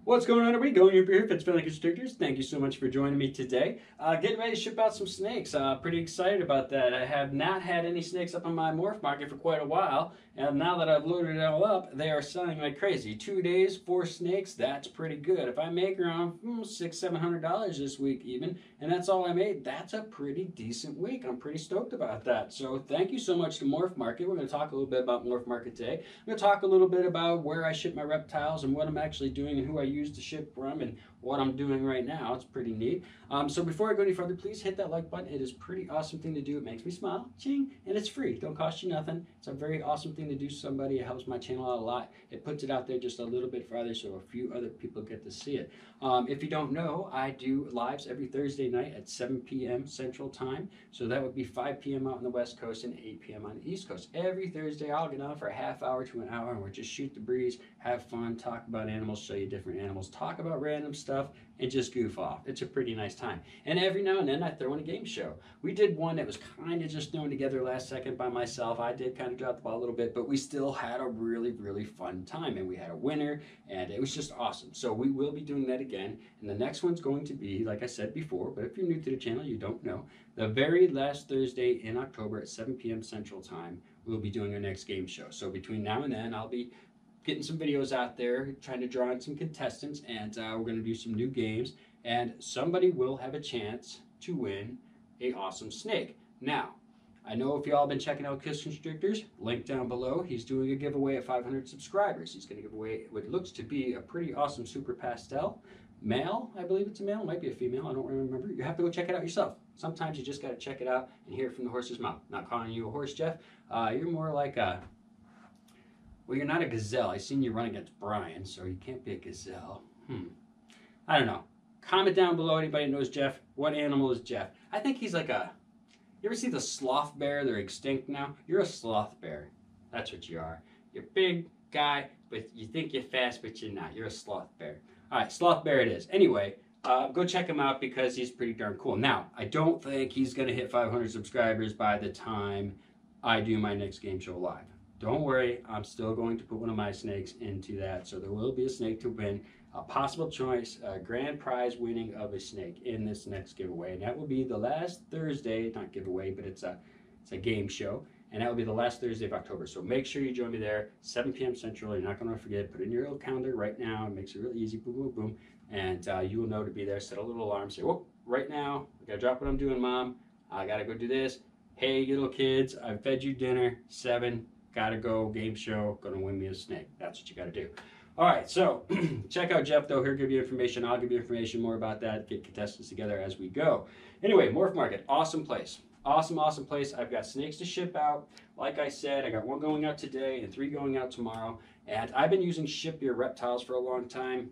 What's going on, everybody? Going up here, Fitzgerald Constrictors. Thank you so much for joining me today. Getting ready to ship out some snakes. Pretty excited about that. I have not had any snakes up on my MorphMarket for quite a while, and now that I've loaded it all up, they are selling like crazy. 2 days, 4 snakes, that's pretty good. If I make around $600-700 this week even, and that's all I made, that's a pretty decent week. I'm pretty stoked about that. So thank you so much to MorphMarket. We're going to talk a little bit about MorphMarket today. I'm going to talk a little bit about where I ship my reptiles and what I'm actually doing and who I use to ship from and what I'm doing right now. It's pretty neat. So before I go any further, please hit that like button. It is a pretty awesome thing to do. It makes me smile, ching, and it's free. Don't cost you nothing. It's a very awesome thing to do to somebody. It helps my channel out a lot. It puts it out there just a little bit farther so a few other people get to see it. If you don't know, I do lives every Thursday night at 7 p.m. Central Time. So that would be 5 p.m. out on the West Coast and 8 p.m. on the East Coast. Every Thursday I'll get on for a half hour to an hour and we'll just shoot the breeze, have fun, talk about animals, show you different animals, talk about random stuff, and just goof off. It's a pretty nice time. And every now and then I throw in a game show. We did one that was kind of just thrown together last second by myself. I did kind of drop the ball a little bit, but we still had a really, really fun time. And we had a winner, and it was just awesome. So we will be doing that again. And the next one's going to be, like I said before, but if you're new to the channel, you don't know, the very last Thursday in October at 7 p.m. Central Time, we'll be doing our next game show. So between now and then, I'll be getting some videos out there, trying to draw in some contestants, and we're going to do some new games, and somebody will have a chance to win a awesome snake. Now, I know if y'all been checking out Kiss Constrictors, link down below, he's doing a giveaway at 500 subscribers. He's going to give away what looks to be a pretty awesome Super Pastel. Male, I believe it's a male, it might be a female, I don't remember. You have to go check it out yourself. Sometimes you just got to check it out and hear it from the horse's mouth. Not calling you a horse, Jeff. You're more like a... Well, you're not a gazelle. I seen you run against Brian, so you can't be a gazelle. I don't know. Comment down below, anybody knows Jeff. What animal is Jeff? I think he's like a... You ever see the sloth bear? They're extinct now. You're a sloth bear. That's what you are. You're a big guy, but you think you're fast, but you're not. You're a sloth bear. All right, sloth bear it is. Anyway, go check him out because he's pretty darn cool. Now, I don't think he's going to hit 500 subscribers by the time I do my next game show live. Don't worry, I'm still going to put one of my snakes into that. So there will be a snake to win, a possible choice, a grand prize winning of a snake in this next giveaway. And that will be the last Thursday, not giveaway, but it's a game show. And that will be the last Thursday of October. So make sure you join me there, 7 p.m. Central. You're not going to forget. Put it in your little calendar right now. It makes it really easy. Boom, boom, boom. And you will know to be there. Set a little alarm. Say, whoop, right now, I got to drop what I'm doing, Mom. I got to go do this. Hey, little kids, I fed you dinner, 7. Gotta go, game show, gonna win me a snake. That's what you gotta do. All right, so check out Jeff though. He'll give you information. I'll give you information more about that. Get contestants together as we go. Anyway, MorphMarket, awesome place. Awesome, awesome place. I've got snakes to ship out. Like I said, I got 1 going out today and 3 going out tomorrow. And I've been using Ship Your Reptiles for a long time.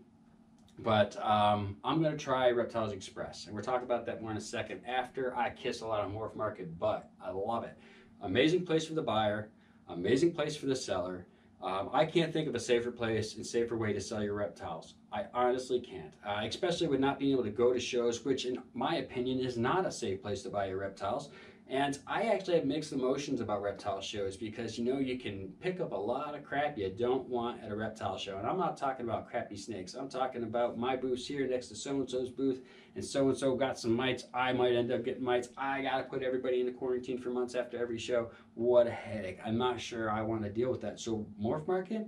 But I'm going to try Reptiles Express. And we'll talk about that more in a second after I kiss a lot of MorphMarket, but I love it. Amazing place for the buyer. Amazing place for the seller. I can't think of a safer place and safer way to sell your reptiles. I honestly can't, especially with not being able to go to shows, which in my opinion is not a safe place to buy your reptiles. And I actually have mixed emotions about reptile shows because, you know, you can pick up a lot of crap you don't want at a reptile show. And I'm not talking about crappy snakes. I'm talking about my booth's here next to so-and-so's booth, and so-and-so got some mites. I might end up getting mites. I got to put everybody in the quarantine for months after every show. What a headache. I'm not sure I want to deal with that. So MorphMarket,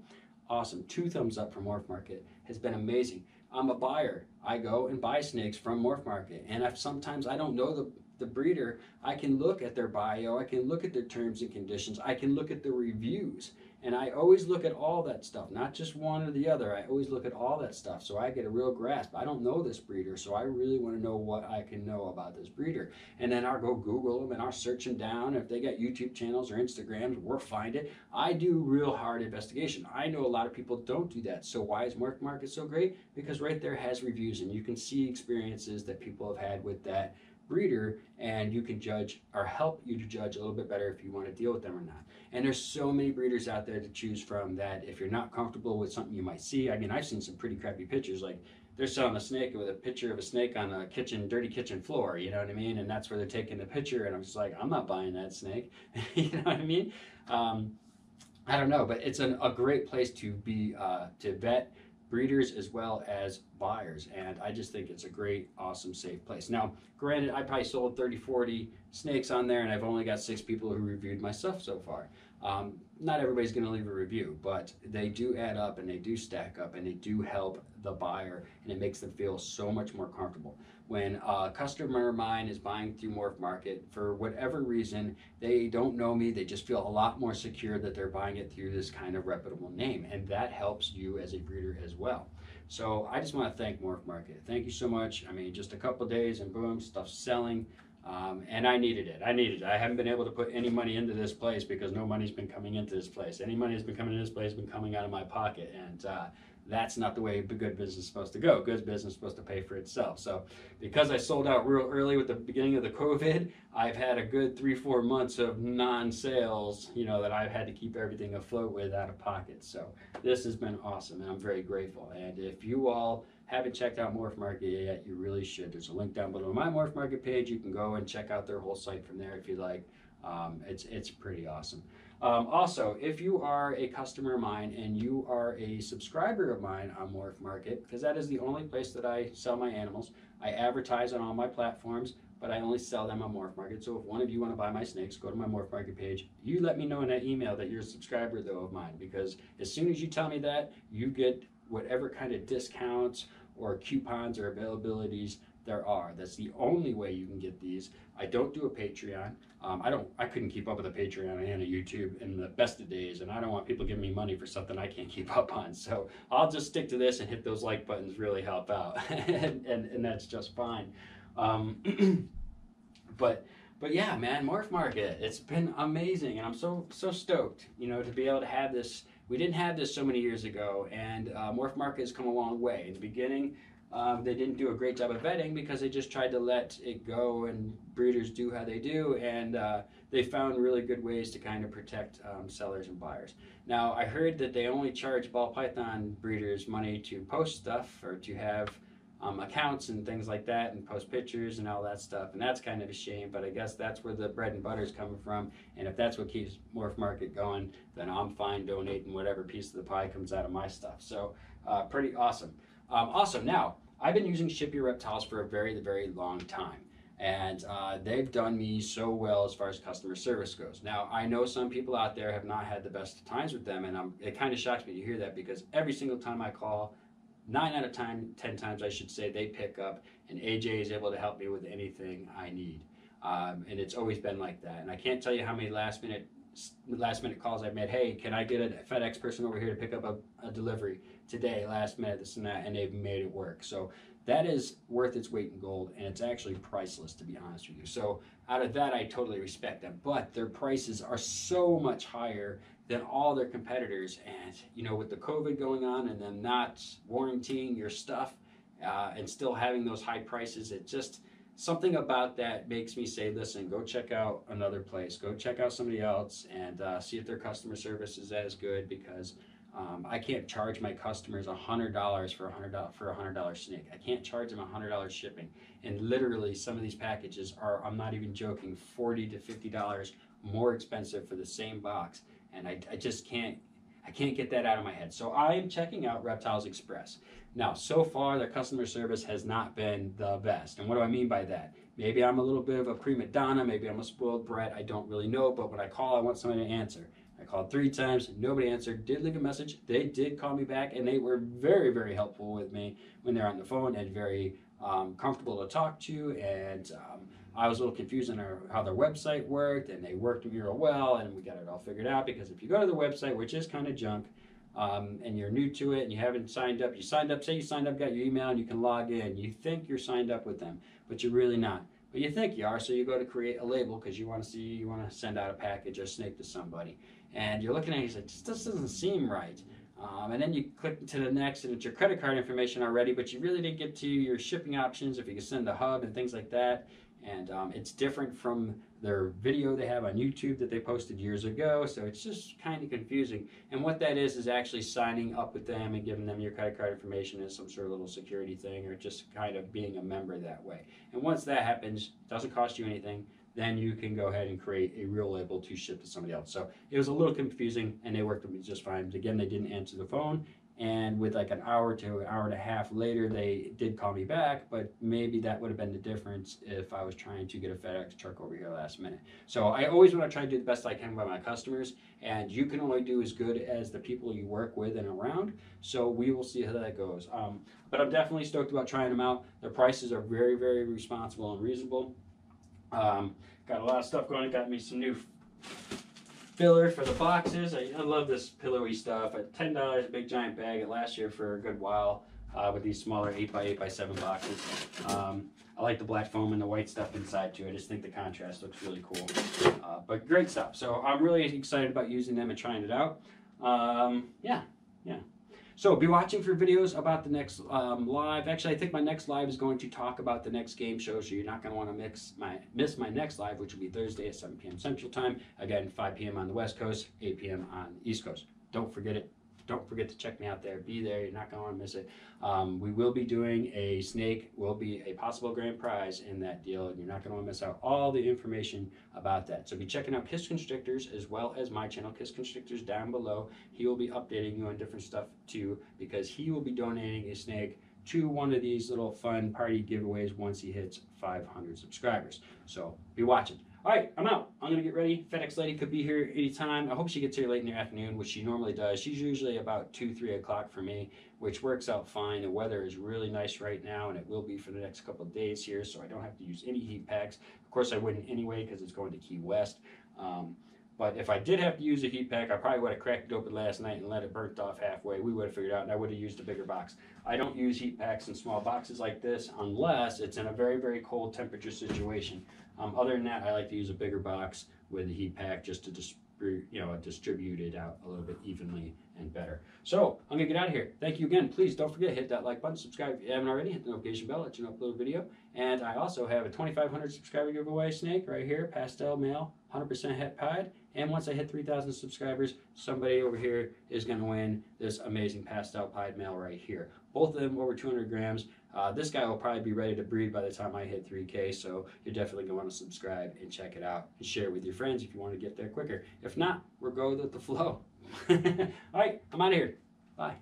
awesome. 2 thumbs up for MorphMarket. Has been amazing. I'm a buyer. I go and buy snakes from MorphMarket. And sometimes I don't know the breeder. I can look at their bio, I can look at their terms and conditions, I can look at the reviews, and I always look at all that stuff, not just one or the other. I always look at all that stuff so I get a real grasp. I don't know this breeder, so I really want to know what I can know about this breeder. And then I'll go Google them and I'll search them down. If they got YouTube channels or Instagrams, we'll find it. I do real hard investigation. I know a lot of people don't do that. So why is MorphMarket so great? Because right there has reviews and you can see experiences that people have had with that breeder, and you can judge or help you to judge a little bit better if you want to deal with them or not. And there's so many breeders out there to choose from that if you're not comfortable with something you might see. I mean, I've seen some pretty crappy pictures, like they're selling a snake with a picture of a snake on a dirty kitchen floor, you know what I mean? And that's where they're taking the picture, and I'm just like, I'm not buying that snake. You know what I mean? I don't know, but it's a great place to be to vet breeders as well as buyers, and I just think it's a great, awesome, safe place. Now, granted, I probably sold 30, 40 snakes on there, and I've only got 6 people who reviewed my stuff so far. Not everybody's going to leave a review, but they do add up and they do stack up and they do help the buyer, and it makes them feel so much more comfortable. When a customer of mine is buying through MorphMarket, for whatever reason, they don't know me, they just feel a lot more secure that they're buying it through this kind of reputable name, and that helps you as a breeder as well. So I just want to thank MorphMarket. Thank you so much. I mean, just a couple days and boom, stuff's selling. And I needed it. I haven't been able to put any money into this place because no money's been coming into this place. Any money that's been coming into this place has been coming out of my pocket, and that's not the way good business is supposed to go. Good business is supposed to pay for itself. So because I sold out real early with the beginning of the COVID, I've had a good 3-4 months of non-sales, that I've had to keep everything afloat with out of pocket. So this has been awesome, and I'm very grateful. And if you all haven't checked out MorphMarket yet, you really should. There's a link down below my MorphMarket page. You can go and check out their whole site from there if you like. It's pretty awesome. Also, if you are a customer of mine and you are a subscriber of mine on MorphMarket, because that is the only place that I sell my animals. I advertise on all my platforms, but I only sell them on MorphMarket. So if one of you want to buy my snakes, go to my MorphMarket page. You let me know in that email that you're a subscriber, though, of mine, because as soon as you tell me that, you get whatever kind of discounts or coupons or availabilities there are. That's the only way you can get these. I don't do a Patreon. I couldn't keep up with a Patreon and a YouTube in the best of days, and I don't want people giving me money for something I can't keep up on. So I'll just stick to this, and hit those like buttons really help out, and that's just fine. But yeah, man, MorphMarket, it's been amazing, and I'm so stoked, to be able to have this. We didn't have this so many years ago, and MorphMarket has come a long way. In the beginning, they didn't do a great job of vetting because they just tried to let it go and breeders do how they do, and they found really good ways to kind of protect sellers and buyers. Now, I heard that they only charge ball python breeders money to post stuff or to have accounts and things like that and post pictures and all that stuff, and that's kind of a shame, but I guess that's where the bread and butter is coming from, and if that's what keeps MorphMarket going, then I'm fine donating whatever piece of the pie comes out of my stuff. So pretty awesome. Also, now, I've been using Ship Your Reptiles for a very, very long time, and they've done me so well as far as customer service goes. Now, I know some people out there have not had the best of times with them, and it kind of shocks me to hear that, because every single time I call, 9 out of 10 times I should say, they pick up, and AJ is able to help me with anything I need. And it's always been like that. And I can't tell you how many last minute calls I've made. Hey, can I get a FedEx person over here to pick up a delivery today, last minute, this and that, and they've made it work. So that is worth its weight in gold, and it's actually priceless, to be honest with you. So out of that, I totally respect them, but their prices are so much higher than all their competitors, and with the COVID going on and them not warrantying your stuff and still having those high prices, it just, something about that makes me say, listen, go check out another place, go check out somebody else, and see if their customer service is as good, because I can't charge my customers $100 for a $100 snake. I can't charge them $100 shipping, and literally some of these packages are, I'm not even joking, $40 to $50 more expensive for the same box. And I just can't get that out of my head. So I am checking out Reptiles Express. Now, so far, their customer service has not been the best. And what do I mean by that? Maybe I'm a little bit of a prima donna, maybe I'm a spoiled brat, I don't really know, but when I call, I want somebody to answer. I called 3 times, nobody answered, did leave a message, they did call me back, and they were very, very helpful with me when they're on the phone, and very comfortable to talk to, and I was a little confused on how their website worked, and they worked with me real well, and we got it all figured out, because if you go to the website, which is kind of junk, and you're new to it, and you haven't signed up, say you signed up, got your email, and you can log in, you think you're signed up with them, but you're really not. But you think you are, so you go to create a label, because you want to send out a package or snake to somebody, and you're looking at it, you say, this doesn't seem right. And then you click to the next, and it's your credit card information already, but you really didn't get to your shipping options, if you can send a hub and things like that. And it's different from their video they have on YouTube that they posted years ago, so it's just kind of confusing. And what that is actually signing up with them and giving them your credit card information as some sort of little security thing, or just kind of being a member that way. And once that happens, it doesn't cost you anything, then you can go ahead and create a real label to ship to somebody else. So it was a little confusing, and they worked with me just fine. Again, they didn't answer the phone, and with like an hour to an hour and a half later, they did call me back, but maybe that would have been the difference if I was trying to get a FedEx truck over here last minute. So I always want to try to do the best I can by my customers, and you can only do as good as the people you work with and around. So we will see how that goes. But I'm definitely stoked about trying them out. Their prices are very, very responsible and reasonable. Got a lot of stuff going. Got me some new filler for the boxes. I love this pillowy stuff. At $10, a big giant bag. It lasts you for a good while with these smaller 8x8x7 boxes. I like the black foam and the white stuff inside too. I just think the contrast looks really cool. But great stuff. So I'm really excited about using them and trying it out. Yeah. So be watching for videos about the next live. Actually, I think my next live is going to talk about the next game show, so you're not going to want to miss my next live, which will be Thursday at 7 p.m. Central Time. Again, 5 p.m. on the West Coast, 8 p.m. on the East Coast. Don't forget it. Don't forget to check me out there. Be there. You're not going to want to miss it. We will be doing a snake, will be a possible grand prize in that deal, and you're not going to want to miss out all the information about that. So be checking out Kiss Constrictors as well as my channel, Kiss Constrictors, down below. He will be updating you on different stuff too, because he will be donating a snake to one of these little fun party giveaways once he hits 500 subscribers. So be watching. All right, I'm out. I'm going to get ready. FedEx lady could be here anytime. I hope she gets here late in the afternoon, which she normally does. She's usually about 2, 3 o'clock for me, which works out fine. The weather is really nice right now, and it will be for the next couple of days here, so I don't have to use any heat packs. Of course, I wouldn't anyway because it's going to Key West. But if I did have to use a heat pack, I probably would have cracked it open last night and let it burnt off halfway. We would have figured out, and I would have used a bigger box. I don't use heat packs in small boxes like this unless it's in a very, very cold temperature situation. Other than that, I like to use a bigger box with a heat pack just to distribute it out a little bit evenly and better. So I'm gonna get out of here. Thank you again. Please don't forget, hit that like button, subscribe if you haven't already, hit the notification bell, let you know upload a video. And I also have a 2,500 subscriber giveaway snake right here, pastel male, 100% het pied. And once I hit 3,000 subscribers, somebody over here is gonna win this amazing pastel pied male right here. Both of them over 200 grams. This guy will probably be ready to breed by the time I hit 3K, so you're definitely going to want to subscribe and check it out and share it with your friends if you want to get there quicker. If not, we're going with the flow. All right, I'm out of here. Bye.